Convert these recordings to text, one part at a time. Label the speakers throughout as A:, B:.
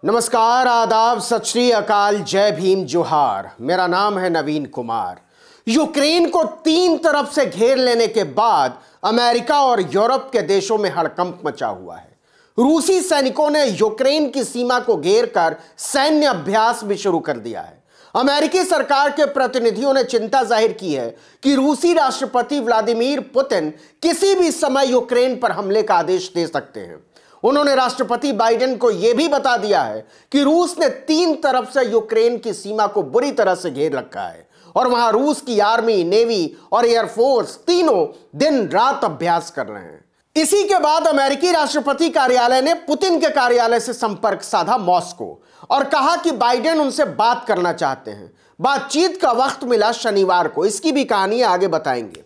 A: नमस्कार, आदाब, सत श्री अकाल, जय भीम, जोहार। मेरा नाम है नवीन कुमार। यूक्रेन को तीन तरफ से घेर लेने के बाद अमेरिका और यूरोप के देशों में हड़कंप मचा हुआ है। रूसी सैनिकों ने यूक्रेन की सीमा को घेर कर सैन्य अभ्यास भी शुरू कर दिया है। अमेरिकी सरकार के प्रतिनिधियों ने चिंता जाहिर की है कि रूसी राष्ट्रपति व्लादिमीर पुतिन किसी भी समय यूक्रेन पर हमले का आदेश दे सकते हैं। उन्होंने राष्ट्रपति बाइडेन को यह भी बता दिया है कि रूस ने तीन तरफ से यूक्रेन की सीमा को बुरी तरह से घेर रखा है और वहां रूस की आर्मी, नेवी और एयरफोर्स तीनों दिन रात अभ्यास कर रहे हैं। इसी के बाद अमेरिकी राष्ट्रपति कार्यालय ने पुतिन के कार्यालय से संपर्क साधा मॉस्को और कहा कि बाइडेन उनसे बात करना चाहते हैं। बातचीत का वक्त मिला शनिवार को। इसकी भी कहानी आगे बताएंगे।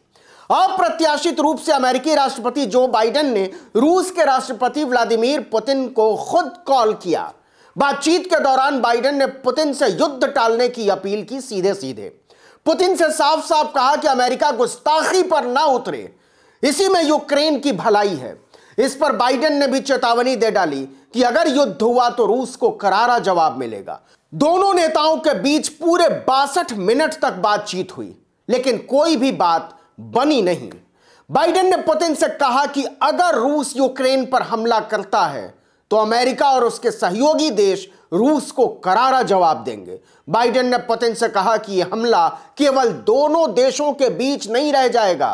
A: अप्रत्याशित रूप से अमेरिकी राष्ट्रपति जो बाइडेन ने रूस के राष्ट्रपति व्लादिमीर पुतिन को खुद कॉल किया। बातचीत के दौरान बाइडेन ने पुतिन से युद्ध टालने की अपील की। सीधे सीधे पुतिन से साफ साफ कहा कि अमेरिका गुस्ताखी पर ना उतरे, इसी में यूक्रेन की भलाई है। इस पर बाइडेन ने भी चेतावनी दे डाली कि अगर युद्ध हुआ तो रूस को करारा जवाब मिलेगा। दोनों नेताओं के बीच पूरे 62 मिनट तक बातचीत हुई, लेकिन कोई भी बात बनी नहीं। बाइडेन ने पुतिन से कहा कि अगर रूस यूक्रेन पर हमला करता है तो अमेरिका और उसके सहयोगी देश रूस को करारा जवाब देंगे। बाइडेन ने पुतिन से कहा कि यह हमला केवल दोनों देशों के बीच नहीं रह जाएगा,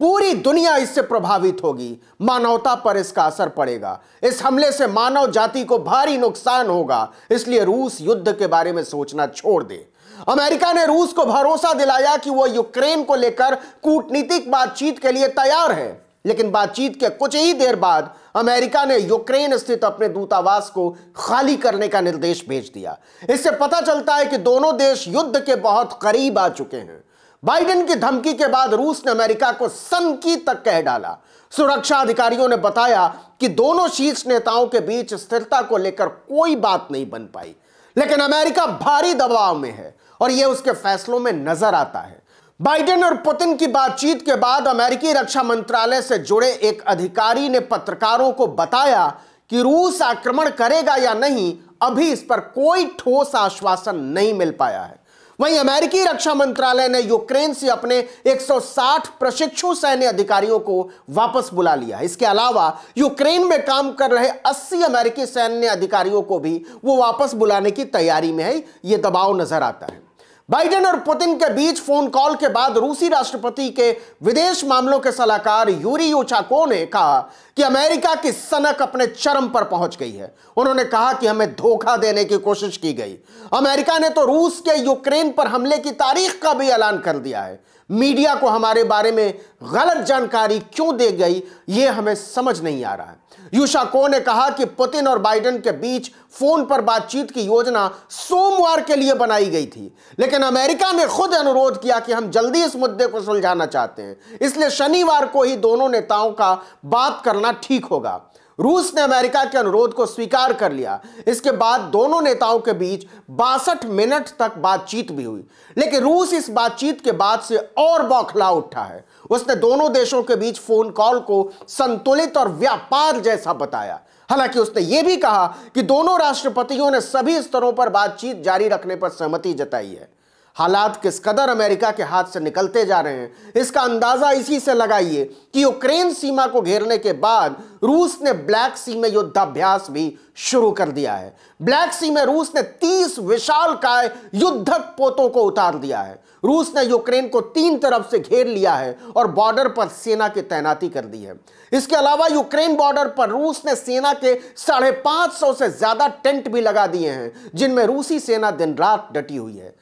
A: पूरी दुनिया इससे प्रभावित होगी, मानवता पर इसका असर पड़ेगा। इस हमले से मानव जाति को भारी नुकसान होगा, इसलिए रूस युद्ध के बारे में सोचना छोड़ दे। अमेरिका ने रूस को भरोसा दिलाया कि वह यूक्रेन को लेकर कूटनीतिक बातचीत के लिए तैयार है, लेकिन बातचीत के कुछ ही देर बाद अमेरिका ने यूक्रेन स्थित अपने दूतावास को खाली करने का निर्देश भेज दिया। इससे पता चलता है कि दोनों देश युद्ध के बहुत करीब आ चुके हैं। बाइडेन की धमकी के बाद रूस ने अमेरिका को सनकी तक कह डाला। सुरक्षा अधिकारियों ने बताया कि दोनों शीर्ष नेताओं के बीच स्थिरता को लेकर कोई बात नहीं बन पाई, लेकिन अमेरिका भारी दबाव में है और यह उसके फैसलों में नजर आता है। बाइडेन और पुतिन की बातचीत के बाद अमेरिकी रक्षा मंत्रालय से जुड़े एक अधिकारी ने पत्रकारों को बताया कि रूस आक्रमण करेगा या नहीं, अभी इस पर कोई ठोस आश्वासन नहीं मिल पाया है। वहीं अमेरिकी रक्षा मंत्रालय ने यूक्रेन से अपने 160 प्रशिक्षु सैन्य अधिकारियों को वापस बुला लिया। इसके अलावा यूक्रेन में काम कर रहे 80 अमेरिकी सैन्य अधिकारियों को भी वो वापस बुलाने की तैयारी में है। ये दबाव नजर आता है। बाइडेन और पुतिन के बीच फोन कॉल के बाद रूसी राष्ट्रपति के विदेश मामलों के सलाहकार यूरी उशाकोव ने कहा कि अमेरिका की सनक अपने चरम पर पहुंच गई है। उन्होंने कहा कि हमें धोखा देने की कोशिश की गई। अमेरिका ने तो रूस के यूक्रेन पर हमले की तारीख का भी ऐलान कर दिया है। मीडिया को हमारे बारे में गलत जानकारी क्यों दी गई, यह हमें समझ नहीं आ रहा है। यूशाकोव ने कहा कि पुतिन और बाइडेन के बीच फोन पर बातचीत की योजना सोमवार के लिए बनाई गई थी, लेकिन अमेरिका ने खुद अनुरोध किया कि हम जल्दी इस मुद्दे को सुलझाना चाहते हैं, इसलिए शनिवार को ही दोनों नेताओं का बात करना ठीक होगा। रूस ने अमेरिका के अनुरोध को स्वीकार कर लिया। इसके बाद दोनों नेताओं के बीच 62 मिनट तक बातचीत भी हुई, लेकिन रूस इस बातचीत के बाद से और बौखला उठा है। उसने दोनों देशों के बीच फोन कॉल को संतुलित और व्यापार जैसा बताया। हालांकि उसने यह भी कहा कि दोनों राष्ट्रपतियों ने सभी स्तरों पर बातचीत जारी रखने पर सहमति जताई है। हालात किस कदर अमेरिका के हाथ से निकलते जा रहे हैं, इसका अंदाजा इसी से लगाइए कि यूक्रेन सीमा को घेरने के बाद रूस ने ब्लैक सी में युद्धाभ्यास भी शुरू कर दिया है। ब्लैक सी में रूस ने 30 विशालकाय युद्धक पोतों को उतार दिया है। रूस ने यूक्रेन को तीन तरफ से घेर लिया है और बॉर्डर पर सेना की तैनाती कर दी है। इसके अलावा यूक्रेन बॉर्डर पर रूस ने सेना के 550 से ज्यादा टेंट भी लगा दिए हैं, जिनमें रूसी सेना दिन रात डटी हुई है।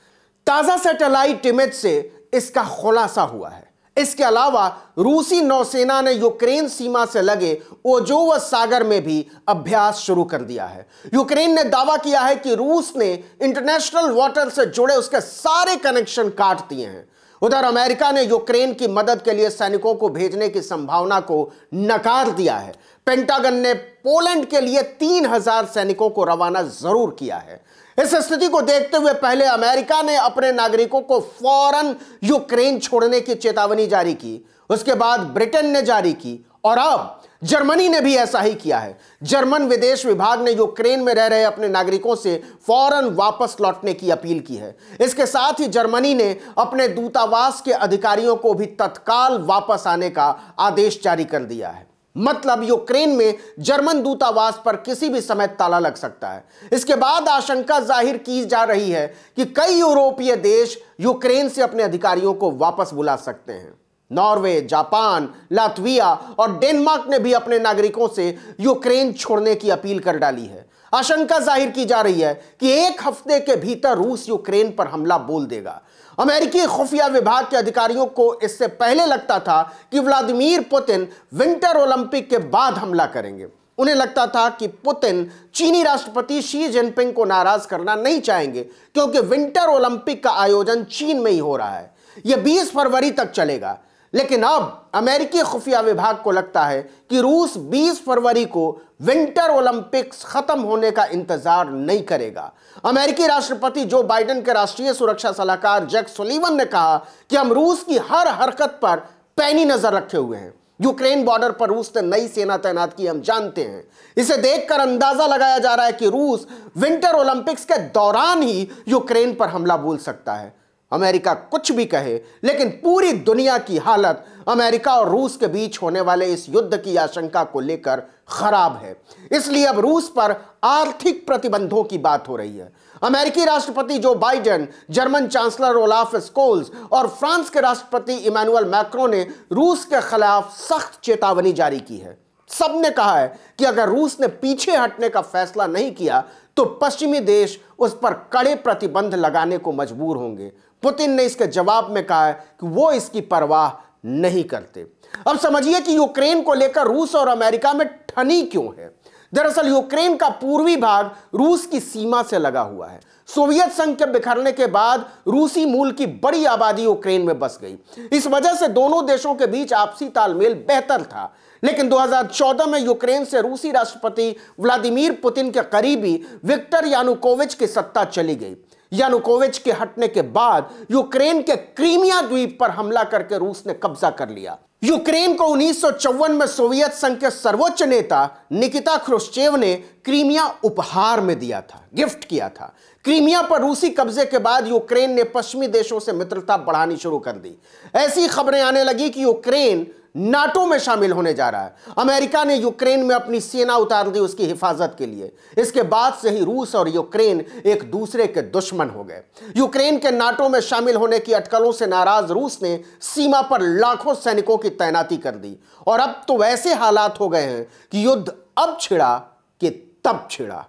A: ताजा सैटेलाइट इमेज से इसका खुलासा हुआ है। इसके अलावा रूसी नौसेना ने यूक्रेन सीमा से लगे ओजोव सागर में भी अभ्यास शुरू कर दिया है। यूक्रेन ने दावा किया है कि रूस ने इंटरनेशनल वाटर से जुड़े उसके सारे कनेक्शन काट दिए हैं। उधर अमेरिका ने यूक्रेन की मदद के लिए सैनिकों को भेजने की संभावना को नकार दिया है। पेंटागन ने पोलैंड के लिए 3000 सैनिकों को रवाना जरूर किया है। इस स्थिति को देखते हुए पहले अमेरिका ने अपने नागरिकों को फौरन यूक्रेन छोड़ने की चेतावनी जारी की, उसके बाद ब्रिटेन ने जारी की और अब जर्मनी ने भी ऐसा ही किया है। जर्मन विदेश विभाग ने यूक्रेन में रह रहे अपने नागरिकों से फौरन वापस लौटने की अपील की है। इसके साथ ही जर्मनी ने अपने दूतावास के अधिकारियों को भी तत्काल वापस आने का आदेश जारी कर दिया है। मतलब यूक्रेन में जर्मन दूतावास पर किसी भी समय ताला लग सकता है। इसके बाद आशंका जाहिर की जा रही है कि कई यूरोपीय देश यूक्रेन से अपने अधिकारियों को वापस बुला सकते हैं। नॉर्वे, जापान, लातविया और डेनमार्क ने भी अपने नागरिकों से यूक्रेन छोड़ने की अपील कर डाली है। आशंका जाहिर की जा रही है कि एक हफ्ते के भीतर रूस यूक्रेन पर हमला बोल देगा। अमेरिकी खुफिया विभाग के अधिकारियों को इससे पहले लगता था कि व्लादिमीर पुतिन विंटर ओलंपिक के बाद हमला करेंगे। उन्हें लगता था कि पुतिन चीनी राष्ट्रपति शी जिनपिंग को नाराज करना नहीं चाहेंगे, क्योंकि विंटर ओलंपिक का आयोजन चीन में ही हो रहा है। यह 20 फरवरी तक चलेगा। लेकिन अब अमेरिकी खुफिया विभाग को लगता है कि रूस 20 फरवरी को विंटर ओलंपिक्स खत्म होने का इंतजार नहीं करेगा। अमेरिकी राष्ट्रपति जो बाइडेन के राष्ट्रीय सुरक्षा सलाहकार जैक सुलिवन ने कहा कि हम रूस की हर हरकत पर पैनी नजर रखे हुए हैं। यूक्रेन बॉर्डर पर रूस ने नई सेना तैनात की, हम जानते हैं। इसे देखकर अंदाजा लगाया जा रहा है कि रूस विंटर ओलंपिक्स के दौरान ही यूक्रेन पर हमला बोल सकता है। अमेरिका कुछ भी कहे, लेकिन पूरी दुनिया की हालत अमेरिका और रूस के बीच होने वाले इस युद्ध की आशंका को लेकर खराब है। इसलिए अब रूस पर आर्थिक प्रतिबंधों की बात हो रही है। अमेरिकी राष्ट्रपति Joe Biden, German chancellor Olaf Scholz और फ्रांस के राष्ट्रपति इमैनुअल मैक्रों ने रूस के खिलाफ सख्त चेतावनी जारी की है। सबने कहा है कि अगर रूस ने पीछे हटने का फैसला नहीं किया तो पश्चिमी देश उस पर कड़े प्रतिबंध लगाने को मजबूर होंगे। पुतिन ने इसके जवाब में कहा है कि वो इसकी परवाह नहीं करते। अब समझिए कि यूक्रेन को लेकर रूस और अमेरिका में ठनी क्यों है। दरअसल यूक्रेन का पूर्वी भाग रूस की सीमा से लगा हुआ है। सोवियत संघ के बिखरने के बाद रूसी मूल की बड़ी आबादी यूक्रेन में बस गई। इस वजह से दोनों देशों के बीच आपसी तालमेल बेहतर था। लेकिन 2014 में यूक्रेन से रूसी राष्ट्रपति व्लादिमीर पुतिन के करीबी विक्टर यानुकोविच की सत्ता चली गई। यानुकोविच के हटने के बाद यूक्रेन के क्रीमिया द्वीप पर हमला करके रूस ने कब्जा कर लिया। यूक्रेन को 1954 में सोवियत संघ के सर्वोच्च नेता निकिता ख्रुश्चेव ने क्रीमिया उपहार में दिया था, गिफ्ट किया था। क्रीमिया पर रूसी कब्जे के बाद यूक्रेन ने पश्चिमी देशों से मित्रता बढ़ानी शुरू कर दी। ऐसी खबरें आने लगी कि यूक्रेन नाटो में शामिल होने जा रहा है। अमेरिका ने यूक्रेन में अपनी सेना उतार दी उसकी हिफाजत के लिए। इसके बाद से ही रूस और यूक्रेन एक दूसरे के दुश्मन हो गए। यूक्रेन के नाटो में शामिल होने की अटकलों से नाराज रूस ने सीमा पर लाखों सैनिकों की तैनाती कर दी और अब तो वैसे हालात हो गए हैं कि युद्ध अब छिड़ा कि तब छिड़ा।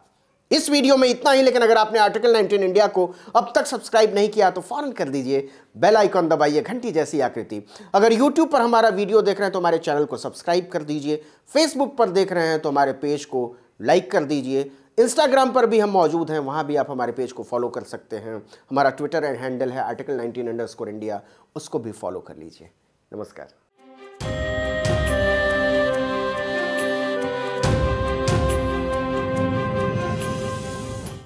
A: इस वीडियो में इतना ही, लेकिन अगर आपने आर्टिकल 19 इंडिया को अब तक सब्सक्राइब नहीं किया तो फौरन कर दीजिए, बेल आइकॉन दबाइए, घंटी जैसी आकृति। अगर YouTube पर हमारा वीडियो देख रहे हैं तो हमारे चैनल को सब्सक्राइब कर दीजिए। फेसबुक पर देख रहे हैं तो हमारे पेज को लाइक कर दीजिए। इंस्टाग्राम पर भी हम मौजूद हैं, वहाँ भी आप हमारे पेज को फॉलो कर सकते हैं। हमारा ट्विटर हैंडल है article19_India, उसको भी फॉलो कर लीजिए। नमस्कार।